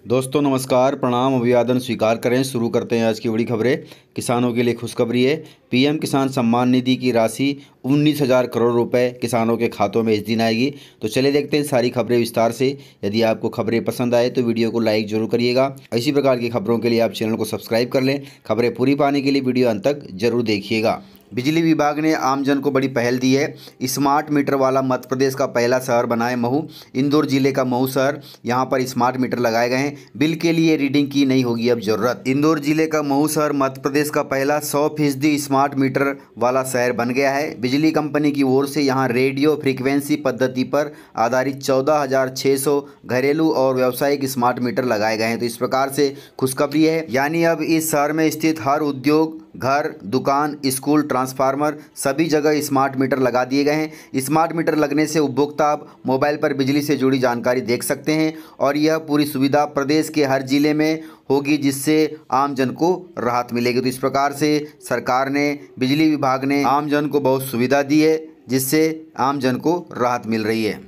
दोस्तों नमस्कार, प्रणाम, अभिवादन स्वीकार करें। शुरू करते हैं आज की बड़ी खबरें। किसानों के लिए खुशखबरी है। पीएम किसान सम्मान निधि की राशि 19,000 करोड़ रुपए किसानों के खातों में इस दिन आएगी। तो चलिए देखते हैं सारी खबरें विस्तार से। यदि आपको खबरें पसंद आए तो वीडियो को लाइक जरूर करिएगा। इसी प्रकार की खबरों के लिए आप चैनल को सब्सक्राइब कर लें। खबरें पूरी पाने के लिए वीडियो अंत तक जरूर देखिएगा। बिजली विभाग ने आमजन को बड़ी पहल दी है। स्मार्ट मीटर वाला मध्य प्रदेश का पहला शहर बना है महू। इंदौर जिले का महू शहर, यहाँ पर स्मार्ट मीटर लगाए गए हैं। बिल के लिए रीडिंग की नहीं होगी अब जरूरत। इंदौर जिले का महू शहर मध्य प्रदेश का पहला 100% स्मार्ट मीटर वाला शहर बन गया है। बिजली कंपनी की ओर से यहाँ रेडियो फ्रीक्वेंसी पद्धति पर आधारित 14,600 घरेलू और व्यावसायिक स्मार्ट मीटर लगाए गए हैं। तो इस प्रकार से खुशखबरी है, यानी अब इस शहर में स्थित हर उद्योग, घर, दुकान, स्कूल, ट्रांसफार्मर सभी जगह स्मार्ट मीटर लगा दिए गए हैं। स्मार्ट मीटर लगने से उपभोक्ता अब मोबाइल पर बिजली से जुड़ी जानकारी देख सकते हैं और यह पूरी सुविधा प्रदेश के हर जिले में होगी, जिससे आमजन को राहत मिलेगी। तो इस प्रकार से सरकार ने, बिजली विभाग ने आमजन को बहुत सुविधा दी है, जिससे आमजन को राहत मिल रही है।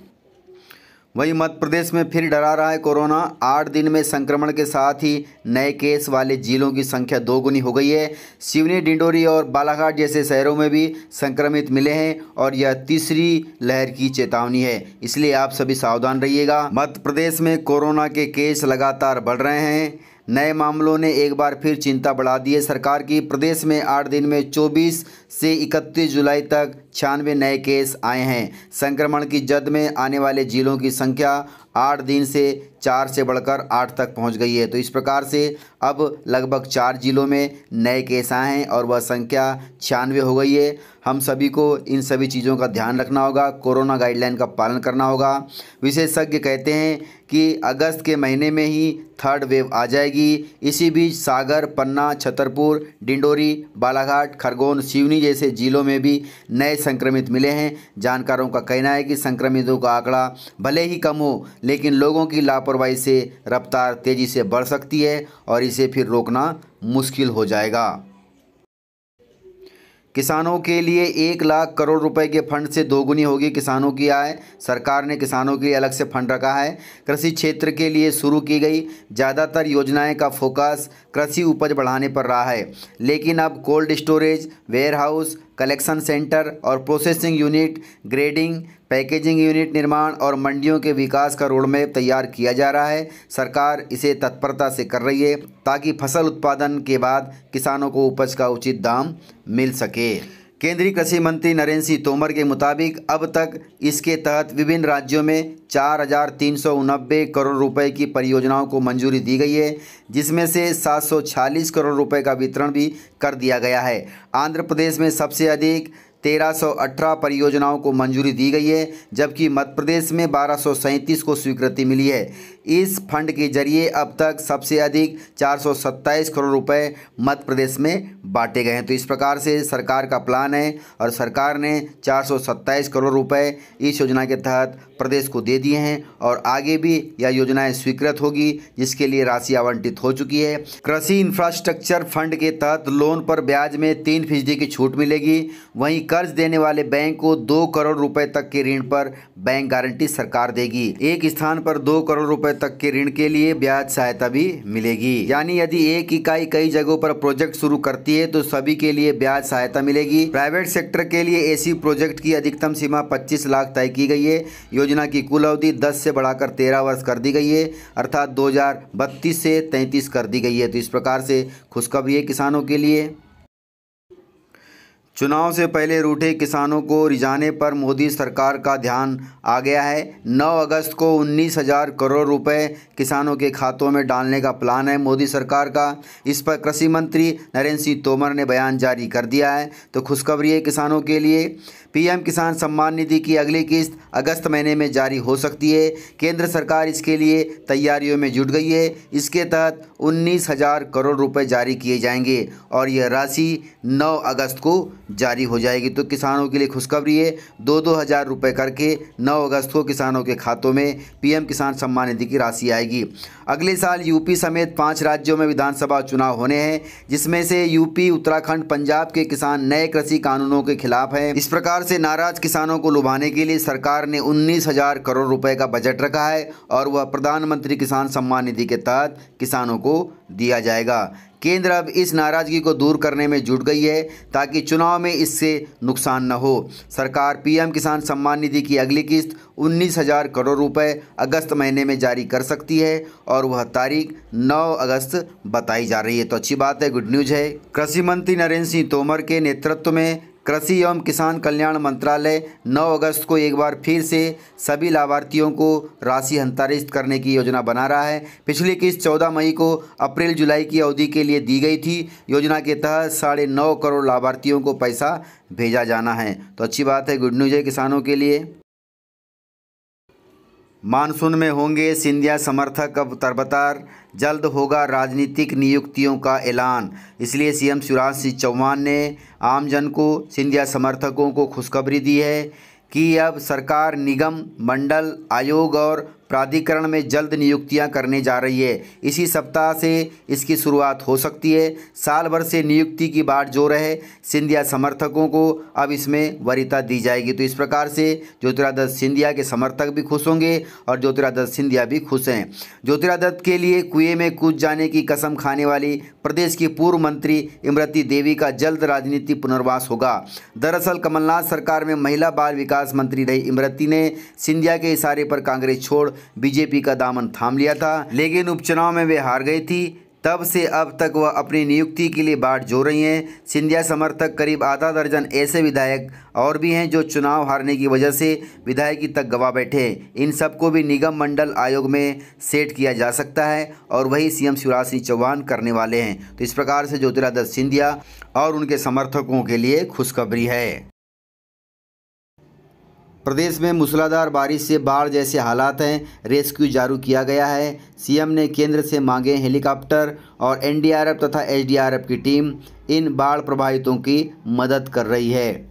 वहीं मध्य प्रदेश में फिर डरा रहा है कोरोना। 8 दिन में संक्रमण के साथ ही नए केस वाले जिलों की संख्या दोगुनी हो गई है। सिवनी, डिंडोरी और बालाघाट जैसे शहरों में भी संक्रमित मिले हैं और यह तीसरी लहर की चेतावनी है, इसलिए आप सभी सावधान रहिएगा। मध्य प्रदेश में कोरोना के केस लगातार बढ़ रहे हैं। नए मामलों ने एक बार फिर चिंता बढ़ा दी है सरकार की। प्रदेश में 8 दिन में 24 से 31 जुलाई तक 96 नए केस आए हैं। संक्रमण की जद में आने वाले जिलों की संख्या 8 दिन से 4 से बढ़कर 8 तक पहुंच गई है। तो इस प्रकार से अब लगभग 4 जिलों में नए केस आए हैं और वह संख्या 96 हो गई है। हम सभी को इन सभी चीज़ों का ध्यान रखना होगा, कोरोना गाइडलाइन का पालन करना होगा। विशेषज्ञ कहते हैं कि अगस्त के महीने में ही 3rd वेव आ जाएगी। इसी बीच सागर, पन्ना, छतरपुर, डिंडोरी, बालाघाट, खरगोन, सिवनी जैसे जिलों में भी नए संक्रमित मिले हैं। जानकारों का कहना है कि संक्रमितों का आंकड़ा भले ही कम हो, लेकिन लोगों की लापरवाही से रफ्तार तेज़ी से बढ़ सकती है और इसे फिर रोकना मुश्किल हो जाएगा। किसानों के लिए 1 लाख करोड़ रुपए के फंड से दोगुनी होगी किसानों की आय। सरकार ने किसानों के लिए अलग से फंड रखा है। कृषि क्षेत्र के लिए शुरू की गई ज़्यादातर योजनाएं का फोकस कृषि उपज बढ़ाने पर रहा है, लेकिन अब cold storage, warehouse, collection centre और processing unit, grading, packaging unit निर्माण और मंडियों के विकास का रोडमैप तैयार किया जा रहा है। सरकार इसे तत्परता से कर रही है ताकि फसल उत्पादन के बाद किसानों को उपज का उचित दाम मिल सके। केंद्रीय कृषि मंत्री नरेंद्र सिंह तोमर के मुताबिक अब तक इसके तहत विभिन्न राज्यों में 4,389 करोड़ रुपए की परियोजनाओं को मंजूरी दी गई है, जिसमें से 746 करोड़ रुपए का वितरण भी कर दिया गया है। आंध्र प्रदेश में सबसे अधिक 1318 परियोजनाओं को मंजूरी दी गई है, जबकि मध्य प्रदेश में 1237 को स्वीकृति मिली है। इस फंड के जरिए अब तक सबसे अधिक 427 करोड़ रुपए मध्य प्रदेश में बांटे गए हैं। तो इस प्रकार से सरकार का प्लान है और सरकार ने 427 करोड़ रुपए इस योजना के तहत प्रदेश को दे दिए हैं और आगे भी यह योजनाएं स्वीकृत होगी, जिसके लिए राशि आवंटित हो चुकी है। कृषि इंफ्रास्ट्रक्चर फंड के तहत लोन पर ब्याज में 3% की छूट मिलेगी। वहीं कर्ज देने वाले बैंक को 2 करोड़ रुपए तक के ऋण पर बैंक गारंटी सरकार देगी। एक स्थान पर 2 करोड़ रुपए तक के ऋण के लिए ब्याज सहायता भी मिलेगी, यानी यदि एक इकाई कई जगहों पर प्रोजेक्ट शुरू करती है तो सभी के लिए ब्याज सहायता मिलेगी। प्राइवेट सेक्टर के लिए ऐसी प्रोजेक्ट की अधिकतम सीमा 25 लाख तय की गई है। योजना की कुल अवधि 10 से बढ़ाकर 13 वर्ष कर दी गई है, अर्थात 2032 से 33 कर दी गई है। तो इस प्रकार से खुशखबरी है किसानों के लिए। चुनाव से पहले रूठे किसानों को रिझाने पर मोदी सरकार का ध्यान आ गया है। 9 अगस्त को 19,000 करोड़ रुपए किसानों के खातों में डालने का प्लान है मोदी सरकार का। इस पर कृषि मंत्री नरेंद्र सिंह तोमर ने बयान जारी कर दिया है। तो खुशखबरी है किसानों के लिए। पीएम किसान सम्मान निधि की अगली किस्त अगस्त महीने में जारी हो सकती है। केंद्र सरकार इसके लिए तैयारियों में जुट गई है। इसके तहत 19,000 करोड़ रुपए जारी किए जाएंगे और यह राशि 9 अगस्त को जारी हो जाएगी। तो किसानों के लिए खुशखबरी है। 2-2 हज़ार रुपये करके 9 अगस्त को किसानों के खातों में पीएम किसान सम्मान निधि की राशि आएगी। अगले साल यूपी समेत 5 राज्यों में विधानसभा चुनाव होने हैं, जिसमें से यूपी, उत्तराखंड, पंजाब के किसान नए कृषि कानूनों के खिलाफ हैं। इस प्रकार सरकार से नाराज किसानों को लुभाने के लिए सरकार ने 19,000 करोड़ रुपए का बजट रखा है और वह प्रधानमंत्री किसान सम्मान निधि के तहत किसानों को दिया जाएगा। केंद्र अब इस नाराजगी को दूर करने में जुट गई है ताकि चुनाव में इससे नुकसान न हो। सरकार पीएम किसान सम्मान निधि की अगली किस्त 19,000 करोड़ रुपए अगस्त महीने में जारी कर सकती है और वह तारीख 9 अगस्त बताई जा रही है। तो अच्छी बात है, गुड न्यूज़ है। कृषि मंत्री नरेंद्र सिंह तोमर के नेतृत्व में कृषि एवं किसान कल्याण मंत्रालय 9 अगस्त को एक बार फिर से सभी लाभार्थियों को राशि हस्तांतरित करने की योजना बना रहा है। पिछली किस्त 14 मई को अप्रैल जुलाई की अवधि के लिए दी गई थी। योजना के तहत 9.5 करोड़ लाभार्थियों को पैसा भेजा जाना है। तो अच्छी बात है, गुड न्यूज़ है किसानों के लिए। मानसून में होंगे सिंधिया समर्थक अब तरबतर, जल्द होगा राजनीतिक नियुक्तियों का ऐलान। इसलिए सीएम शिवराज सिंह चौहान ने आमजन को, सिंधिया समर्थकों को खुशखबरी दी है कि अब सरकार निगम, मंडल, आयोग और प्राधिकरण में जल्द नियुक्तियां करने जा रही है। इसी सप्ताह से इसकी शुरुआत हो सकती है। साल भर से नियुक्ति की बाट जो रहे सिंधिया समर्थकों को अब इसमें वरीयता दी जाएगी। तो इस प्रकार से ज्योतिरादित्य सिंधिया के समर्थक भी खुश होंगे और ज्योतिरादित्य सिंधिया भी खुश हैं। ज्योतिरादित्य के लिए कुएं में कूद जाने की कसम खाने वाली प्रदेश की पूर्व मंत्री इमरती देवी का जल्द राजनीति पुनर्वास होगा। दरअसल कमलनाथ सरकार में महिला बाल विकास मंत्री रही इमरती ने सिंधिया के इशारे पर कांग्रेस छोड़ बीजेपी का दामन थाम लिया था, लेकिन उपचुनाव में वे हार गई थी। तब से अब तक वह अपनी नियुक्ति के लिए बाट जोड़ रही हैं। सिंधिया समर्थक करीब आधा दर्जन ऐसे विधायक और भी हैं जो चुनाव हारने की वजह से विधायकी तक गवा बैठे हैं। इन सबको भी निगम मंडल आयोग में सेट किया जा सकता है और वही सीएम शिवराज सिंह चौहान करने वाले हैं। तो इस प्रकार से ज्योतिरादित्य सिंधिया और उनके समर्थकों के लिए खुशखबरी है। प्रदेश में मूसलाधार बारिश से बाढ़ जैसे हालात हैं, रेस्क्यू जारी किया गया है। सीएम ने केंद्र से मांगे हेलीकॉप्टर और एनडीआरएफ तथा एसडीआरएफ की टीम इन बाढ़ प्रभावितों की मदद कर रही है।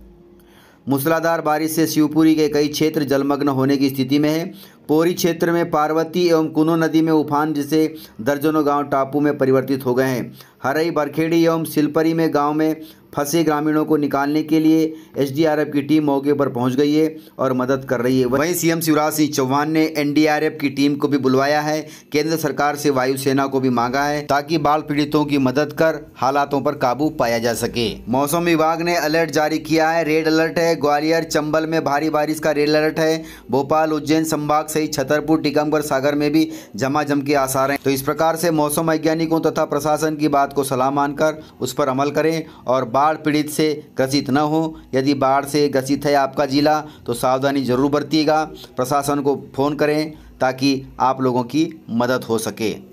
मूसलाधार बारिश से शिवपुरी के कई क्षेत्र जलमग्न होने की स्थिति में है। पोरी क्षेत्र में पार्वती एवं कुनो नदी में उफान जिससे दर्जनों गांव टापू में परिवर्तित हो गए हैं। हरई, बरखेड़ी एवं सिलपरी में गांव में फंसे ग्रामीणों को निकालने के लिए एसडीआरएफ की टीम मौके पर पहुंच गई है और मदद कर रही है। वहीं सीएम शिवराज सिंह चौहान ने एनडीआरएफ की टीम को भी बुलवाया है। केंद्र सरकार से वायुसेना को भी मांगा है ताकि बाढ़ पीड़ितों की मदद कर हालातों पर काबू पाया जा सके। मौसम विभाग ने अलर्ट जारी किया है, रेड अलर्ट है। ग्वालियर, चंबल में भारी बारिश का रेड अलर्ट है। भोपाल, उज्जैन संभाग सहित छतरपुर, टीकमगढ़, सागर में भी झमाझम के आसार हैं। तो इस प्रकार से मौसम वैज्ञानिकों तथा प्रशासन की बात को सलाह मानकर उस पर अमल करें और बाढ़ पीड़ित से ग्रसित न हो। यदि बाढ़ से ग्रसित है आपका जिला तो सावधानी जरूर बरतिएगा। प्रशासन को फ़ोन करें ताकि आप लोगों की मदद हो सके।